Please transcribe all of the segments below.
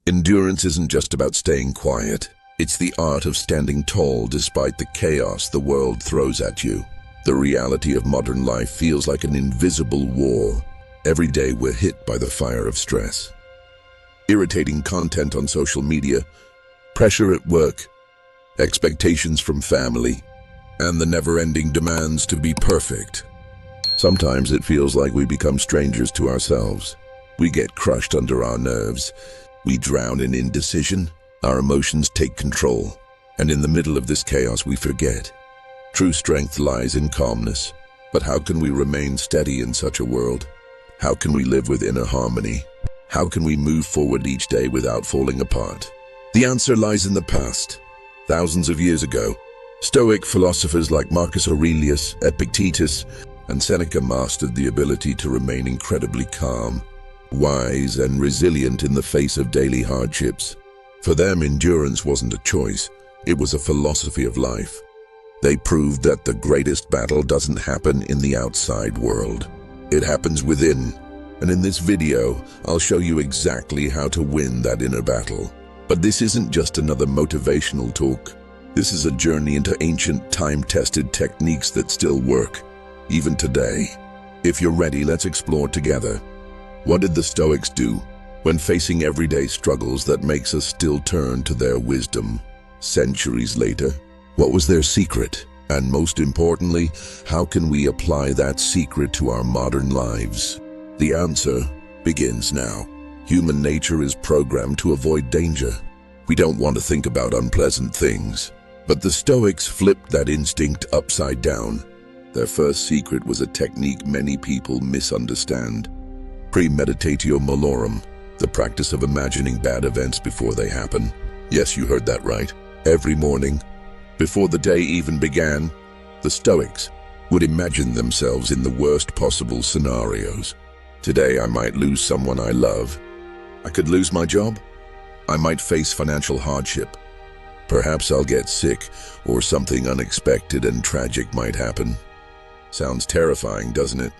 Endurance isn't just about staying quiet. It's the art of standing tall despite the chaos the world throws at you. The reality of modern life feels like an invisible war. Every day we're hit by the fire of stress. Irritating content on social media, pressure at work, expectations from family, and the never-ending demands to be perfect. Sometimes it feels like we become strangers to ourselves. We get crushed under our nerves. We drown in indecision. Our emotions take control. And in the middle of this chaos, we forget. True strength lies in calmness. But how can we remain steady in such a world? How can we live with inner harmony? How can we move forward each day without falling apart? The answer lies in the past. Thousands of years ago, Stoic philosophers like Marcus Aurelius, Epictetus, and Seneca mastered the ability to remain incredibly calm, wise, and resilient in the face of daily hardships. For them, endurance wasn't a choice, it was a philosophy of life. They proved that the greatest battle doesn't happen in the outside world. It happens within. And in this video, I'll show you exactly how to win that inner battle. But this isn't just another motivational talk. This is a journey into ancient, time-tested techniques that still work, even today. If you're ready, let's explore together. What did the Stoics do when facing everyday struggles that makes us still turn to their wisdom centuries later? What was their secret? And most importantly, how can we apply that secret to our modern lives? The answer begins now. Human nature is programmed to avoid danger. We don't want to think about unpleasant things. But the Stoics flipped that instinct upside down. Their first secret was a technique many people misunderstand. Premeditatio malorum, the practice of imagining bad events before they happen. Yes, you heard that right. Every morning, before the day even began, the Stoics would imagine themselves in the worst possible scenarios. Today, I might lose someone I love. I could lose my job. I might face financial hardship. Perhaps I'll get sick, or something unexpected and tragic might happen. Sounds terrifying, doesn't it?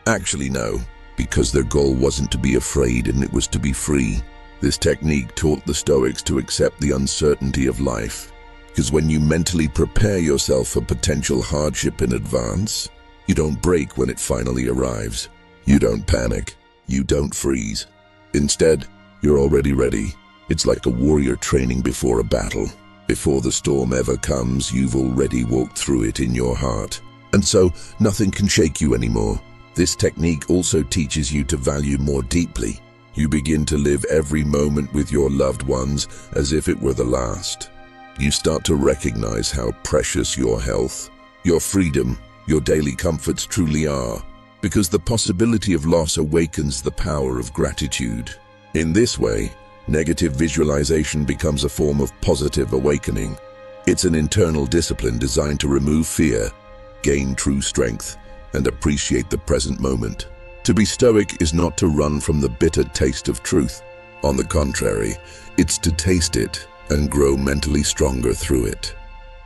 Actually, no, because their goal wasn't to be afraid and it was to be free. This technique taught the Stoics to accept the uncertainty of life. Because when you mentally prepare yourself for potential hardship in advance, you don't break when it finally arrives. You don't panic. You don't freeze. Instead, you're already ready. It's like a warrior training before a battle. Before the storm ever comes, you've already walked through it in your heart. And so, nothing can shake you anymore. This technique also teaches you to value more deeply. You begin to live every moment with your loved ones as if it were the last. You start to recognize how precious your health, your freedom, your daily comforts truly are, because the possibility of loss awakens the power of gratitude. In this way, negative visualization becomes a form of positive awakening. It's an internal discipline designed to remove fear, gain true strength, and appreciate the present moment. To be stoic is not to run from the bitter taste of truth. On the contrary, it's to taste it and grow mentally stronger through it.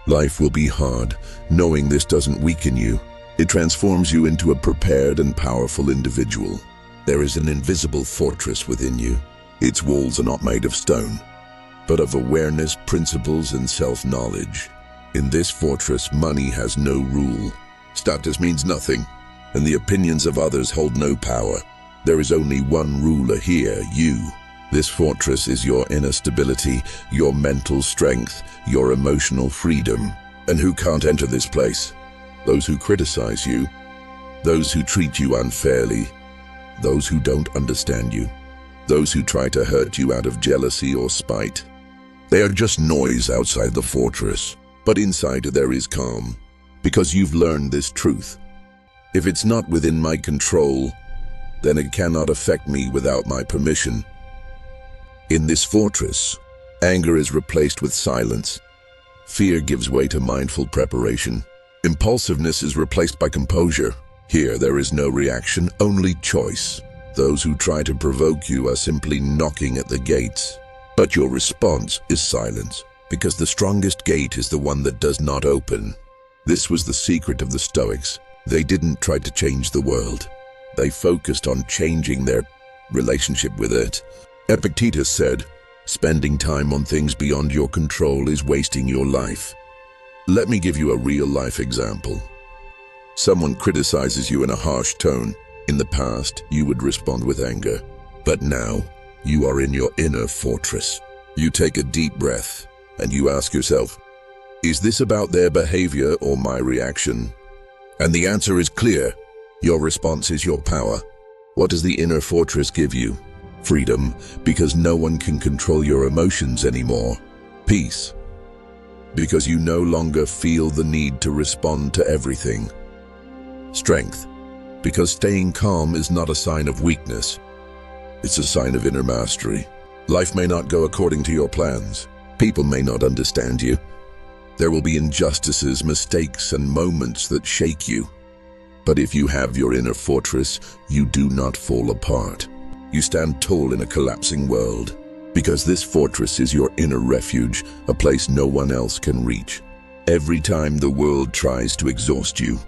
Life will be hard. Knowing this doesn't weaken you. It transforms you into a prepared and powerful individual. There is an invisible fortress within you. Its walls are not made of stone, but of awareness, principles, and self-knowledge. In this fortress, money has no rule. Status means nothing, and the opinions of others hold no power. There is only one ruler here, you. This fortress is your inner stability, your mental strength, your emotional freedom. And who can't enter this place? Those who criticize you, those who treat you unfairly, those who don't understand you, those who try to hurt you out of jealousy or spite. They are just noise outside the fortress, but inside there is calm, because you've learned this truth. If it's not within my control, then it cannot affect me without my permission. In this fortress, anger is replaced with silence. Fear gives way to mindful preparation. Impulsiveness is replaced by composure. Here there is no reaction, only choice. Those who try to provoke you are simply knocking at the gates. But your response is silence, because the strongest gate is the one that does not open. This was the secret of the Stoics. They didn't try to change the world. They focused on changing their relationship with it. Epictetus said, Spending time on things beyond your control is wasting your life. Let me give you a real-life example. Someone criticizes you in a harsh tone. In the past, you would respond with anger. But now, you are in your inner fortress. You take a deep breath, and you ask yourself, is this about their behavior or my reaction? And the answer is clear. Your response is your power. What does the inner fortress give you? Freedom, because no one can control your emotions anymore. Peace, because you no longer feel the need to respond to everything. Strength, because staying calm is not a sign of weakness. It's a sign of inner mastery. Life may not go according to your plans. People may not understand you. There will be injustices, mistakes, and moments that shake you. But if you have your inner fortress, you do not fall apart. You stand tall in a collapsing world, because this fortress is your inner refuge, a place no one else can reach. Every time the world tries to exhaust you,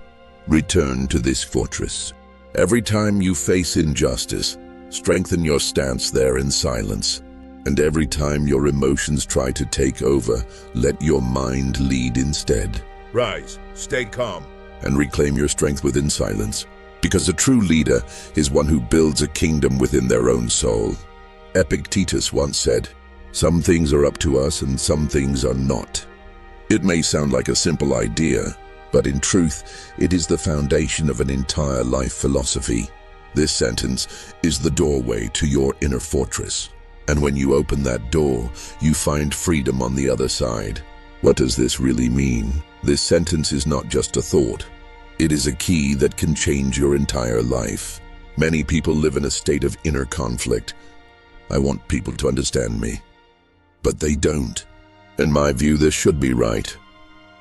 return to this fortress. Every time you face injustice, strengthen your stance there in silence. And every time your emotions try to take over, let your mind lead instead. Rise, stay calm, and reclaim your strength within silence. Because a true leader is one who builds a kingdom within their own soul. Epictetus once said, "Some things are up to us and some things are not." It may sound like a simple idea, but in truth, it is the foundation of an entire life philosophy. This sentence is the doorway to your inner fortress. And when you open that door, you find freedom on the other side. What does this really mean? This sentence is not just a thought. It is a key that can change your entire life. Many people live in a state of inner conflict. I want people to understand me, but they don't. In my view, this should be right,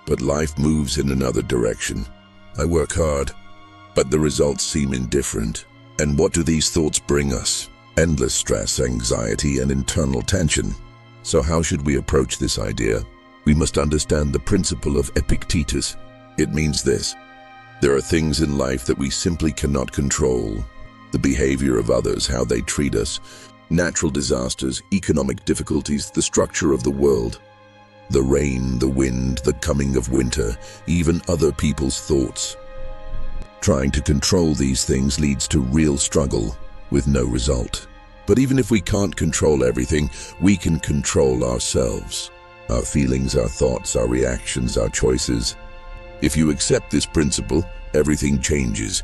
but life moves in another direction. I work hard, but the results seem indifferent. And what do these thoughts bring us? Endless stress, anxiety, and internal tension. So how should we approach this idea? We must understand the principle of Epictetus. It means this: there are things in life that we simply cannot control. The behavior of others, how they treat us, natural disasters, economic difficulties, the structure of the world, the rain, the wind, the coming of winter, even other people's thoughts. Trying to control these things leads to real struggle with no result. But even if we can't control everything, we can control ourselves. Our feelings, our thoughts, our reactions, our choices. If you accept this principle, everything changes.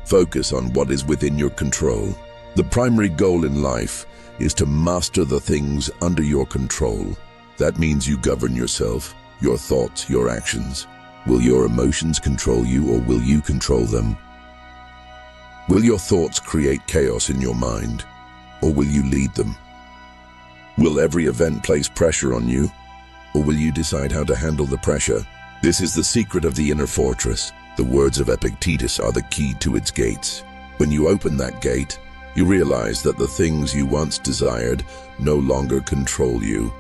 Focus on what is within your control. The primary goal in life is to master the things under your control. That means you govern yourself, your thoughts, your actions. Will your emotions control you, or will you control them? Will your thoughts create chaos in your mind, or will you lead them? Will every event place pressure on you, or will you decide how to handle the pressure? This is the secret of the inner fortress. The words of Epictetus are the key to its gates. When you open that gate, you realize that the things you once desired no longer control you,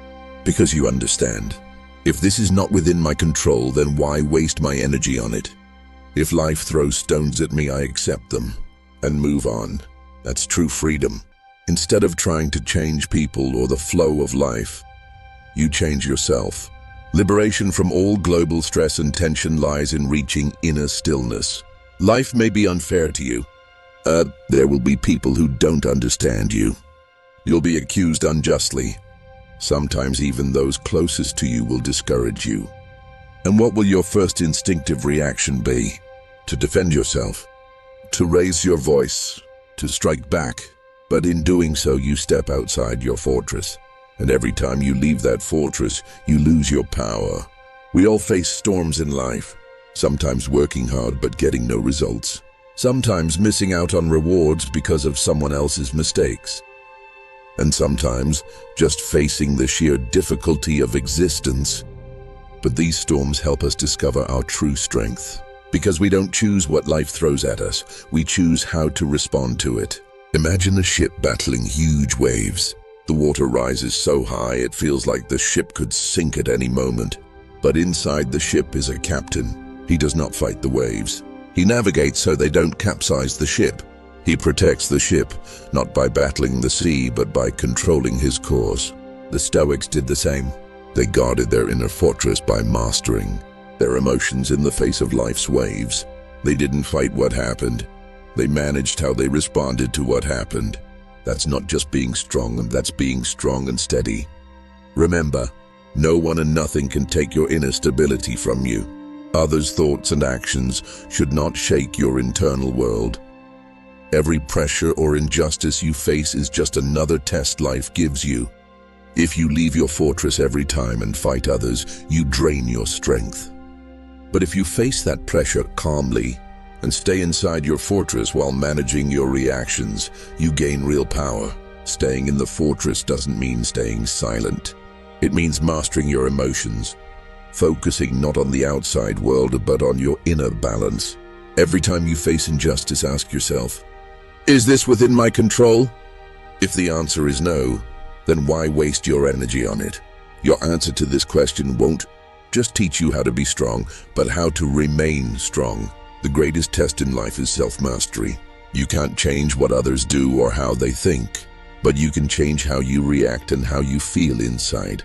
because you understand. If this is not within my control, then why waste my energy on it? If life throws stones at me, I accept them and move on. That's true freedom. Instead of trying to change people or the flow of life, you change yourself. Liberation from all global stress and tension lies in reaching inner stillness. Life may be unfair to you. There will be people who don't understand you. You'll be accused unjustly. Sometimes even those closest to you will discourage you. And what will your first instinctive reaction be? To defend yourself, to raise your voice, to strike back. But in doing so, you step outside your fortress. And every time you leave that fortress, you lose your power. We all face storms in life, sometimes working hard but getting no results. Sometimes missing out on rewards because of someone else's mistakes. And sometimes just facing the sheer difficulty of existence. But these storms help us discover our true strength. Because we don't choose what life throws at us, we choose how to respond to it. Imagine a ship battling huge waves. The water rises so high it feels like the ship could sink at any moment. But inside the ship is a captain. He does not fight the waves. He navigates so they don't capsize the ship. He protects the ship, not by battling the sea, but by controlling his course. The Stoics did the same. They guarded their inner fortress by mastering their emotions in the face of life's waves. They didn't fight what happened. They managed how they responded to what happened. That's not just being strong, that's being strong and steady. Remember, no one and nothing can take your inner stability from you. Others' thoughts and actions should not shake your internal world. Every pressure or injustice you face is just another test life gives you. If you leave your fortress every time and fight others, you drain your strength. But if you face that pressure calmly and stay inside your fortress while managing your reactions, you gain real power. Staying in the fortress doesn't mean staying silent. It means mastering your emotions, focusing not on the outside world but on your inner balance. Every time you face injustice, ask yourself, is this within my control? If the answer is no, then why waste your energy on it? Your answer to this question won't just teach you how to be strong, but how to remain strong. The greatest test in life is self-mastery. You can't change what others do or how they think, but you can change how you react and how you feel inside.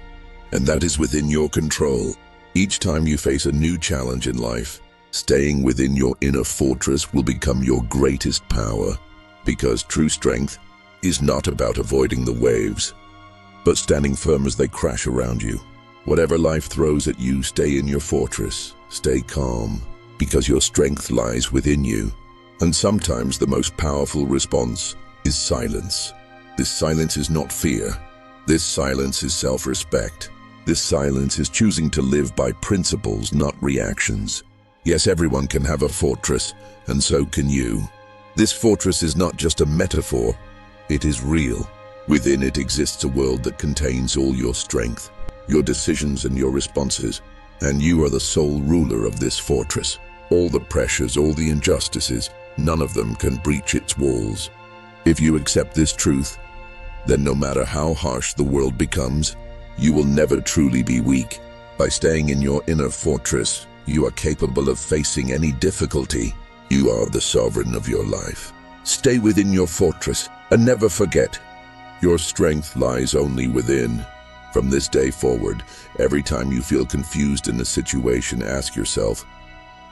And that is within your control. Each time you face a new challenge in life, staying within your inner fortress will become your greatest power, because true strength is not about avoiding the waves, but standing firm as they crash around you. Whatever life throws at you, stay in your fortress, stay calm, because your strength lies within you. And sometimes the most powerful response is silence. This silence is not fear. This silence is self-respect. This silence is choosing to live by principles, not reactions. Yes, everyone can have a fortress, and so can you. This fortress is not just a metaphor, it is real. Within it exists a world that contains all your strength, your decisions and your responses, and you are the sole ruler of this fortress. All the pressures, all the injustices, none of them can breach its walls. If you accept this truth, then no matter how harsh the world becomes, you will never truly be weak. By staying in your inner fortress, you are capable of facing any difficulty. You are the sovereign of your life. Stay within your fortress and never forget, your strength lies only within. From this day forward, every time you feel confused in a situation, ask yourself,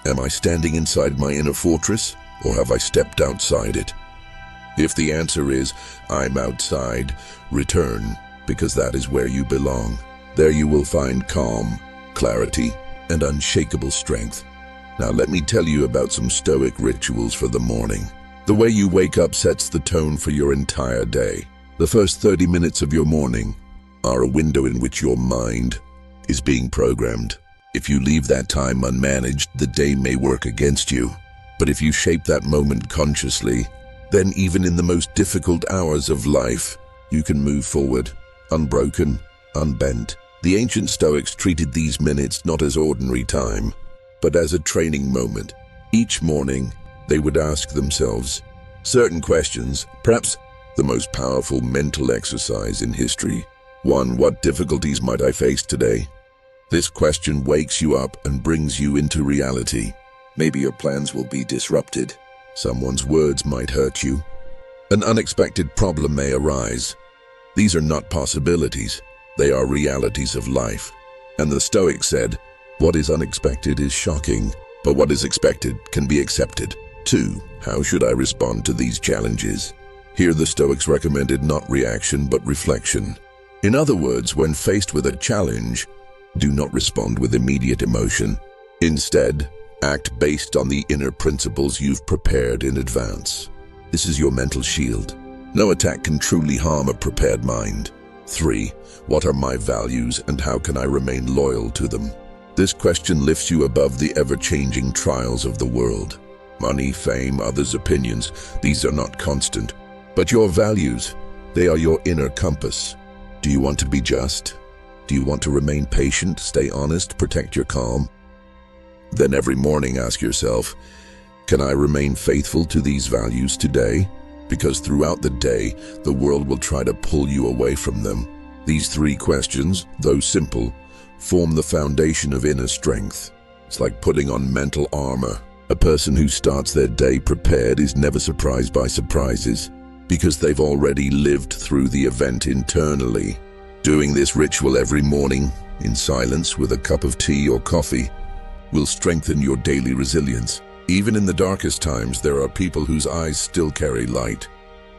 am I standing inside my inner fortress, or have I stepped outside it? If the answer is, I'm outside, return, because that is where you belong. There you will find calm, clarity, and unshakable strength. Now let me tell you about some Stoic rituals for the morning. The way you wake up sets the tone for your entire day. The first 30 minutes of your morning are a window in which your mind is being programmed. If you leave that time unmanaged, the day may work against you. But if you shape that moment consciously, then even in the most difficult hours of life, you can move forward, unbroken, unbent. The ancient Stoics treated these minutes not as ordinary time, but as a training moment. Each morning, they would ask themselves certain questions, perhaps the most powerful mental exercise in history. 1. What difficulties might I face today? This question wakes you up and brings you into reality. Maybe your plans will be disrupted. Someone's words might hurt you. An unexpected problem may arise. These are not possibilities. They are realities of life. And the Stoics said, what is unexpected is shocking, but what is expected can be accepted. 2. How should I respond to these challenges? Here the Stoics recommended not reaction but reflection. In other words, when faced with a challenge, do not respond with immediate emotion. Instead, act based on the inner principles you've prepared in advance. This is your mental shield. No attack can truly harm a prepared mind. 3. What are my values and how can I remain loyal to them? This question lifts you above the ever-changing trials of the world. Money, fame, others' opinions, these are not constant. But your values, they are your inner compass. Do you want to be just? Do you want to remain patient, stay honest, protect your calm? Then every morning ask yourself, can I remain faithful to these values today? Because throughout the day, the world will try to pull you away from them. These 3 questions, though simple, form the foundation of inner strength. It's like putting on mental armor. A person who starts their day prepared is never surprised by surprises, because they've already lived through the event internally. Doing this ritual every morning, in silence with a cup of tea or coffee, will strengthen your daily resilience. Even in the darkest times, there are people whose eyes still carry light,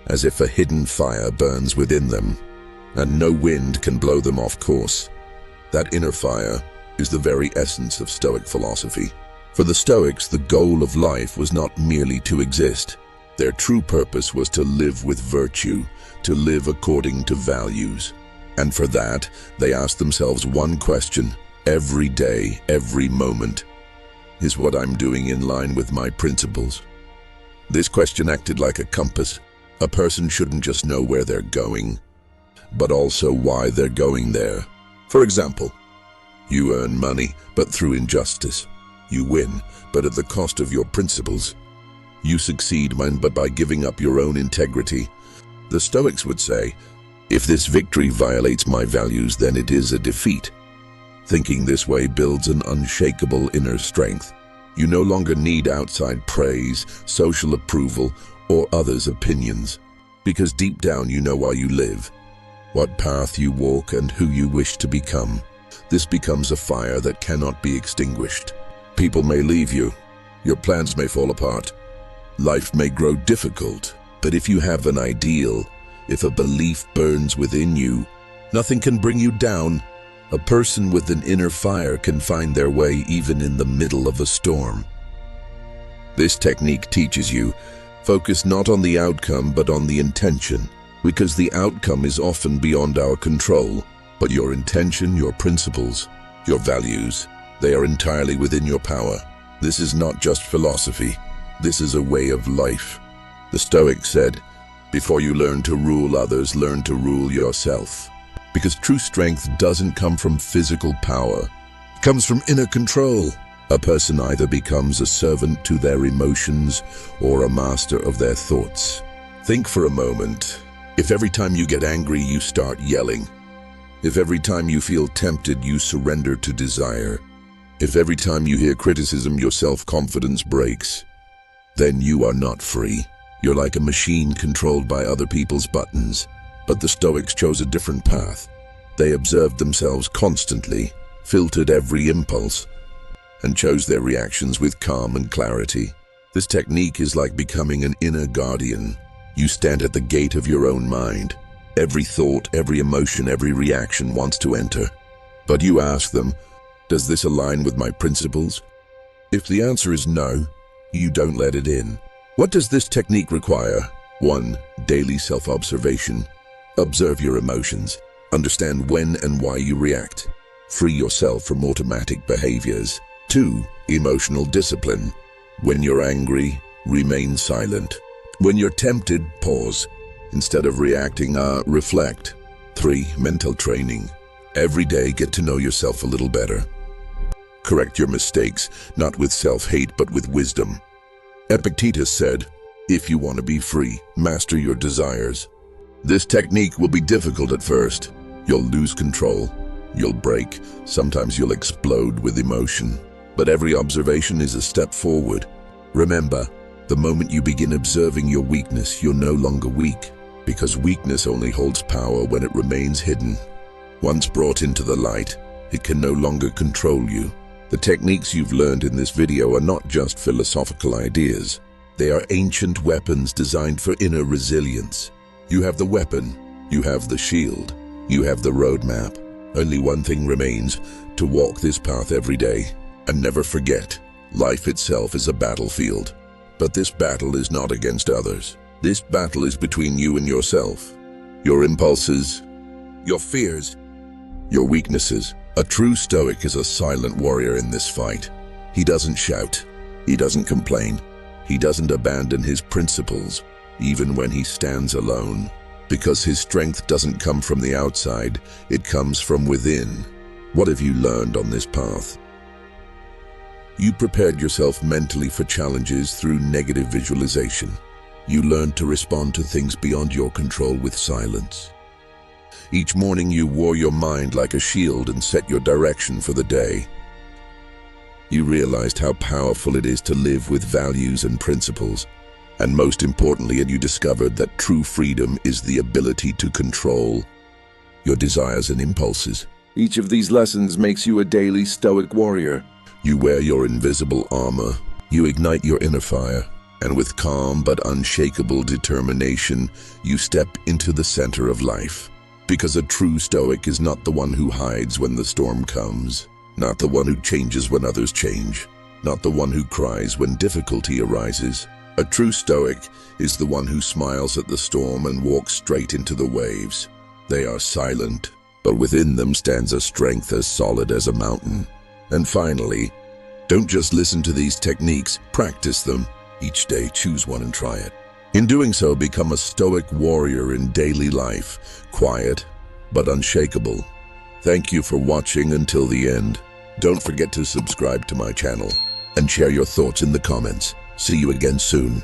as if a hidden fire burns within them, and no wind can blow them off course. That inner fire is the very essence of Stoic philosophy. For the Stoics, the goal of life was not merely to exist. Their true purpose was to live with virtue, to live according to values. And for that, they asked themselves one question: every day, every moment, is what I'm doing in line with my principles? This question acted like a compass. A person shouldn't just know where they're going, but also why they're going there. For example, you earn money, but through injustice. You win, but at the cost of your principles. You succeed, but by giving up your own integrity. The Stoics would say, if this victory violates my values, then it is a defeat. Thinking this way builds an unshakable inner strength. You no longer need outside praise, social approval, or others' opinions, because deep down you know why you live, what path you walk, and who you wish to become. This becomes a fire that cannot be extinguished. People may leave you, your plans may fall apart, life may grow difficult, but if you have an ideal, if a belief burns within you, nothing can bring you down. A person with an inner fire can find their way even in the middle of a storm. This technique teaches you, focus not on the outcome but on the intention, because the outcome is often beyond our control, but your intention, your principles, your values, they are entirely within your power. This is not just philosophy, this is a way of life. The Stoics said, before you learn to rule others, learn to rule yourself. Because true strength doesn't come from physical power, it comes from inner control. A person either becomes a servant to their emotions or a master of their thoughts. Think for a moment. If every time you get angry you start yelling, if every time you feel tempted you surrender to desire, if every time you hear criticism your self-confidence breaks, then you are not free. You're like a machine controlled by other people's buttons. But the Stoics chose a different path. They observed themselves constantly, filtered every impulse, and chose their reactions with calm and clarity. This technique is like becoming an inner guardian. You stand at the gate of your own mind. Every thought, every emotion, every reaction wants to enter. But you ask them, does this align with my principles? If the answer is no, you don't let it in. What does this technique require? 1. Daily self-observation. Observe your emotions. Understand when and why you react. Free yourself from automatic behaviors. 2. Emotional discipline. When you're angry, remain silent. When you're tempted, pause. Instead of reacting, reflect. 3. Mental training. Every day, get to know yourself a little better. Correct your mistakes, not with self-hate, but with wisdom. Epictetus said, if you want to be free, master your desires. This technique will be difficult at first. You'll lose control. You'll break. Sometimes you'll explode with emotion. But every observation is a step forward. Remember, the moment you begin observing your weakness, you're no longer weak, because weakness only holds power when it remains hidden. Once brought into the light, it can no longer control you. The techniques you've learned in this video are not just philosophical ideas. They are ancient weapons designed for inner resilience. You have the weapon, you have the shield, you have the roadmap. Only one thing remains: to walk this path every day. And never forget, life itself is a battlefield. But this battle is not against others. This battle is between you and yourself. Your impulses, your fears, your weaknesses. A true Stoic is a silent warrior in this fight. He doesn't shout. He doesn't complain. He doesn't abandon his principles, even when he stands alone. Because his strength doesn't come from the outside, it comes from within. What have you learned on this path? You prepared yourself mentally for challenges through negative visualization. You learned to respond to things beyond your control with silence. Each morning you wore your mind like a shield and set your direction for the day. You realized how powerful it is to live with values and principles. And most importantly, you discovered that true freedom is the ability to control your desires and impulses. Each of these lessons makes you a daily Stoic warrior. You wear your invisible armor, you ignite your inner fire, and with calm but unshakable determination, you step into the center of life. Because a true Stoic is not the one who hides when the storm comes, not the one who changes when others change, not the one who cries when difficulty arises. A true Stoic is the one who smiles at the storm and walks straight into the waves. They are silent, but within them stands a strength as solid as a mountain. And finally, don't just listen to these techniques, practice them. Each day, choose one and try it. In doing so, become a Stoic warrior in daily life, quiet but unshakable. Thank you for watching until the end. Don't forget to subscribe to my channel and share your thoughts in the comments. See you again soon.